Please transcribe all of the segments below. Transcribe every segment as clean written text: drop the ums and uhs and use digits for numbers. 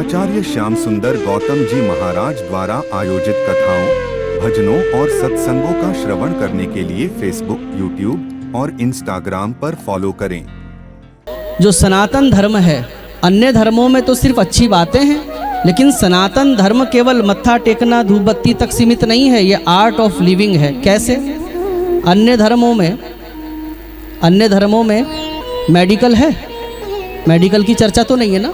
आचार्य श्याम सुंदर गौतम जी महाराज द्वारा आयोजित कथाओं, भजनों और सत्संगों का श्रवण करने के लिए फेसबुक, यूट्यूब और इंस्टाग्राम पर फॉलो करें। जो सनातन धर्म है, अन्य धर्मों में तो सिर्फ अच्छी बातें हैं, लेकिन सनातन धर्म केवल मत्था टेकना, धूप बत्ती तक सीमित नहीं है। ये आर्ट ऑफ लिविंग है। कैसे? अन्य धर्मों में मेडिकल है, मेडिकल की चर्चा तो नहीं है ना,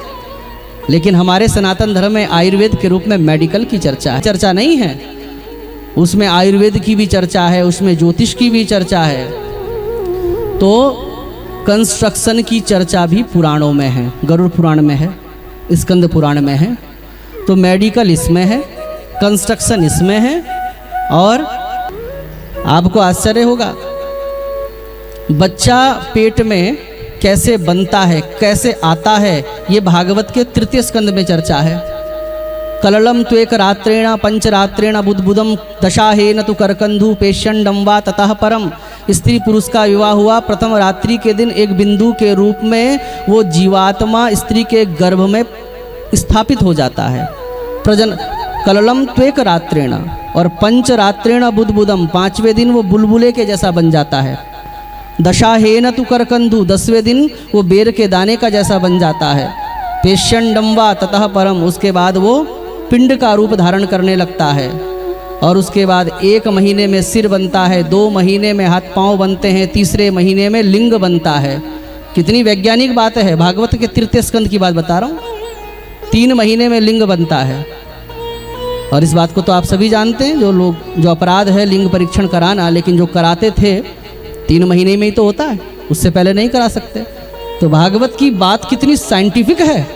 लेकिन हमारे सनातन धर्म में आयुर्वेद के रूप में मेडिकल की चर्चा नहीं है। उसमें आयुर्वेद की भी चर्चा है, उसमें ज्योतिष की भी चर्चा है। तो कंस्ट्रक्शन की चर्चा भी पुराणों में है, गरुड़ पुराण में है, स्कंद पुराण में है। तो मेडिकल इसमें है, कंस्ट्रक्शन इसमें है। और आपको आश्चर्य होगा, बच्चा पेट में कैसे बनता है, कैसे आता है, ये भागवत के तृतीय स्कंद में चर्चा है। कललम त्वेक रात्रेण पंचरात्रेण बुद्बुदम दशाहेन तु करकंधु पेशंडम वा ततः परम। स्त्री पुरुष का विवाह हुआ, प्रथम रात्रि के दिन एक बिंदु के रूप में वो जीवात्मा स्त्री के गर्भ में स्थापित हो जाता है। कललम त्वेक रात्रेण और पंचरात्रेण बुद्बुदम, 5वें दिन वो बुलबुले के जैसा बन जाता है। दशाहेन तु करकंधु, 10वें दिन वो बेर के दाने का जैसा बन जाता है। पेशंडम वा ततः परम, उसके बाद वो पिंड का रूप धारण करने लगता है। और उसके बाद 1 महीने में सिर बनता है, 2 महीने में हाथ पांव बनते हैं, 3रे महीने में लिंग बनता है। कितनी वैज्ञानिक बात है, भागवत के तृतीय स्कंद की बात बता रहा हूँ। 3 महीने में लिंग बनता है। और इस बात को तो आप सभी जानते हैं, जो अपराध है लिंग परीक्षण कराना, लेकिन जो कराते थे 3 महीने में ही तो होता है, उससे पहले नहीं करा सकते। तो भागवत की बात कितनी साइंटिफिक है।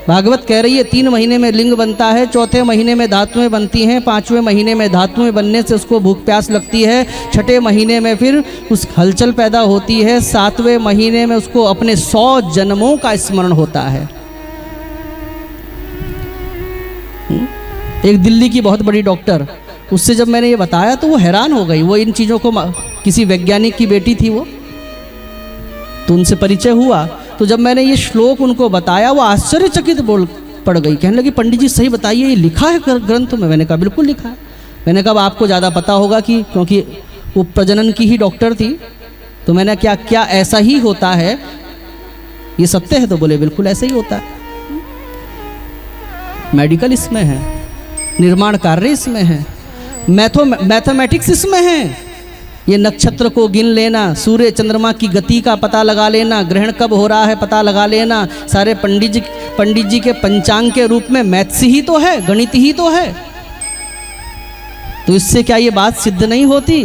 भागवत कह रही है 3 महीने में लिंग बनता है, 4थे महीने में धातुएं बनती हैं, 5वें महीने में धातुएं बनने से उसको भूख प्यास लगती है, 6ठे महीने में फिर उस हलचल पैदा होती है, 7वें महीने में उसको अपने 100 जन्मों का स्मरण होता है। एक दिल्ली की बहुत बड़ी डॉक्टर, उससे जब मैंने ये बताया तो वो हैरान हो गई। वो इन चीज़ों को, किसी वैज्ञानिक की बेटी थी वो, तो उनसे परिचय हुआ। तो जब मैंने ये श्लोक उनको बताया, वो आश्चर्यचकित पड़ गई। कहने लगी, पंडित जी सही बताइए, ये लिखा है ग्रंथ में? मैंने कहा बिल्कुल लिखा है। मैंने कहा आपको ज़्यादा पता होगा कि, क्योंकि वो प्रजनन की ही डॉक्टर थी। तो मैंने क्या ऐसा ही होता है, ये सत्य है? तो बोले बिल्कुल ऐसा ही होता है। मेडिकल इसमें है, निर्माण कार्य इसमें है, मैथमेटिक्स इसमें है। ये नक्षत्र को गिन लेना, सूर्य चंद्रमा की गति का पता लगा लेना, ग्रहण कब हो रहा है पता लगा लेना, सारे पंडित जी के पंचांग के रूप में मैथ्स ही तो है, गणित ही तो है। तो इससे क्या ये बात सिद्ध नहीं होती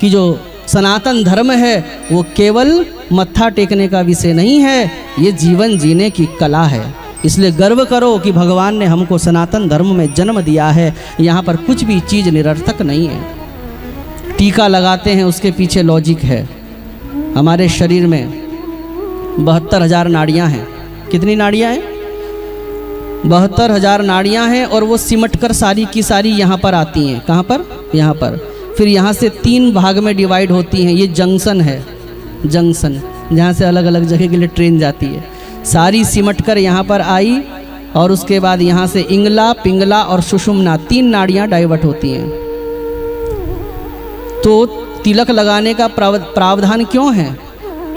कि जो सनातन धर्म है वो केवल मत्था टेकने का विषय नहीं है, ये जीवन जीने की कला है। इसलिए गर्व करो कि भगवान ने हमको सनातन धर्म में जन्म दिया है। यहाँ पर कुछ भी चीज़ निरर्थक नहीं है। टीका लगाते हैं, उसके पीछे लॉजिक है। हमारे शरीर में 72,000 नाड़ियाँ हैं। कितनी नाड़ियाँ हैं? 72,000 नाड़ियाँ हैं। और वो सिमट कर सारी की सारी यहाँ पर आती हैं। कहाँ पर? यहाँ पर। फिर यहाँ से 3 भाग में डिवाइड होती हैं। ये जंक्शन है, जंक्शन, जहाँ से अलग अलग जगह के लिए ट्रेन जाती है। सारी सिमट कर यहाँ पर आई और उसके बाद यहाँ से इंगला, पिंगला और सुषुम्ना 3 नाड़ियाँ डाइवर्ट होती हैं। तो तिलक लगाने का प्रावधान क्यों है?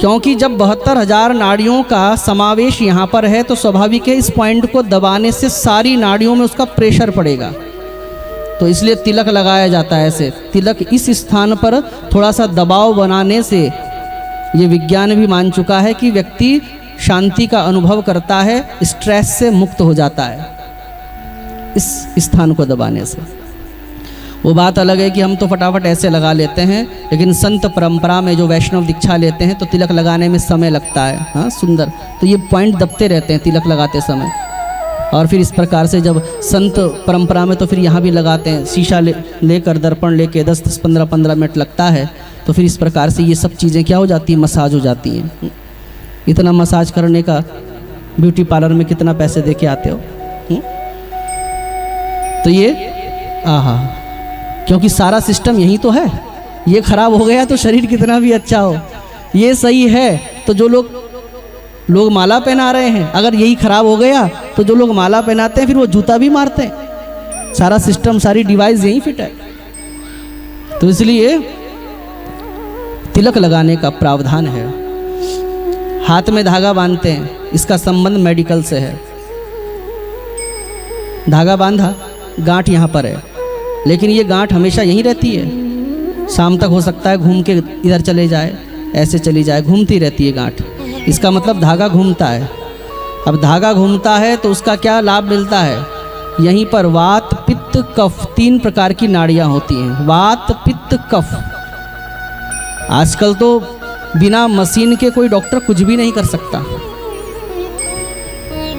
क्योंकि जब 72,000 नाड़ियों का समावेश यहाँ पर है तो स्वाभाविक है इस पॉइंट को दबाने से सारी नाड़ियों में उसका प्रेशर पड़ेगा। तो इसलिए तिलक लगाया जाता है ऐसे। तिलक इस स्थान पर थोड़ा सा दबाव बनाने से ये विज्ञान भी मान चुका है कि व्यक्ति शांति का अनुभव करता है, स्ट्रेस से मुक्त हो जाता है इस स्थान को दबाने से। वो बात अलग है कि हम तो फटाफट ऐसे लगा लेते हैं, लेकिन संत परंपरा में जो वैष्णव दीक्षा लेते हैं तो तिलक लगाने में समय लगता है। हाँ, सुंदर। तो ये पॉइंट दबते रहते हैं तिलक लगाते समय। और फिर इस प्रकार से जब संत परंपरा में तो फिर यहाँ भी लगाते हैं, शीशा लेकर दर्पण लेके 10-10, 15-15 मिनट लगता है। तो फिर इस प्रकार से ये सब चीज़ें क्या हो जाती हैं, मसाज हो जाती हैं। इतना मसाज करने का ब्यूटी पार्लर में कितना पैसे दे के आते हो? तो ये आहा, क्योंकि सारा सिस्टम यही तो है। ये खराब हो गया तो शरीर कितना भी अच्छा हो, ये सही है। तो जो लोग लोग माला पहना रहे हैं, अगर यही खराब हो गया तो जो लोग माला पहनाते हैं फिर वो जूता भी मारते हैं। सारा सिस्टम, सारी डिवाइस यही फिट है। तो इसलिए तिलक लगाने का प्रावधान है। हाथ में धागा बांधते हैं, इसका संबंध मेडिकल से है। धागा बांधा, गांठ यहाँ पर है, लेकिन ये गांठ हमेशा यहीं रहती है। शाम तक हो सकता है घूम के इधर चले जाए, ऐसे चली जाए, घूमती रहती है गांठ। इसका मतलब धागा घूमता है। अब धागा घूमता है तो उसका क्या लाभ मिलता है? यहीं पर वात, पित्त, कफ 3 प्रकार की नाड़ियाँ होती हैं। वात, पित्त, कफ। आजकल तो बिना मशीन के कोई डॉक्टर कुछ भी नहीं कर सकता।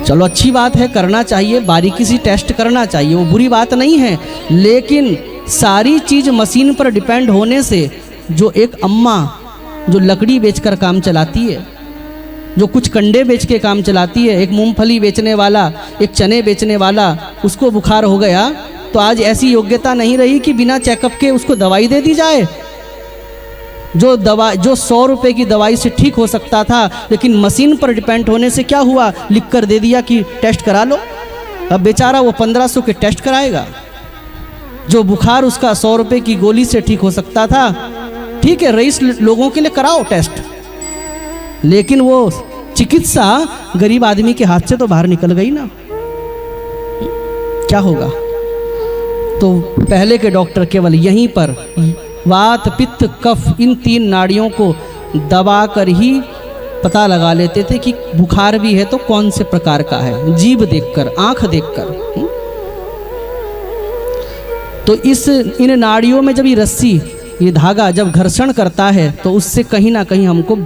चलो अच्छी बात है, करना चाहिए, बारीकी से टेस्ट करना चाहिए, वो बुरी बात नहीं है। लेकिन सारी चीज़ मशीन पर डिपेंड होने से जो एक अम्मा जो लकड़ी बेचकर काम चलाती है, जो कुछ कंडे बेच के काम चलाती है, एक मूंगफली बेचने वाला, एक चने बेचने वाला, उसको बुखार हो गया तो आज ऐसी योग्यता नहीं रही कि बिना चेकअप के उसको दवाई दे दी जाए। जो 100 रुपए की दवाई से ठीक हो सकता था, लेकिन मशीन पर डिपेंड होने से क्या हुआ, लिख कर दे दिया कि टेस्ट करा लो। अब बेचारा वो 1500 के टेस्ट कराएगा। जो बुखार उसका 100 रुपए की गोली से ठीक हो सकता था, ठीक है रईस लोगों के लिए कराओ टेस्ट, लेकिन वो चिकित्सा गरीब आदमी के हाथ से तो बाहर निकल गई ना। क्या होगा? तो पहले के डॉक्टर केवल यहीं पर वात, पित्त, कफ इन 3 नाड़ियों को दबा कर ही पता लगा लेते थे कि बुखार भी है तो कौन से प्रकार का है, जीभ देखकर, आंख देखकर। तो इन नाड़ियों में जब ये रस्सी, ये धागा जब घर्षण करता है तो उससे कहीं ना कहीं हमको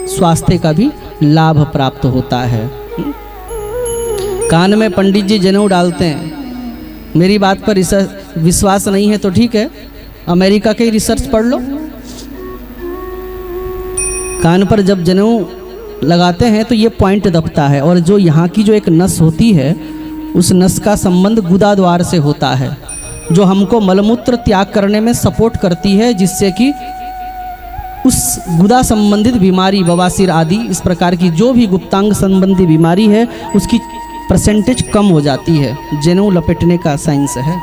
स्वास्थ्य का भी लाभ प्राप्त होता है। कान में पंडित जी जनेऊ डालते हैं। मेरी बात पर विश्वास नहीं है तो ठीक है, अमेरिका के रिसर्च पढ़ लो। कान पर जब जनेऊ लगाते हैं तो ये पॉइंट दबता है, और जो यहाँ की जो एक नस होती है उस नस का संबंध गुदा द्वार से होता है, जो हमको मलमूत्र त्याग करने में सपोर्ट करती है, जिससे कि उस गुदा संबंधित बीमारी, बवासीर आदि इस प्रकार की जो भी गुप्तांग संबंधी बीमारी है उसकी परसेंटेज कम हो जाती है। जनेऊ लपेटने का साइंस है।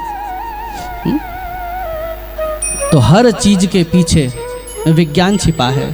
तो हर चीज के पीछे विज्ञान छिपा है।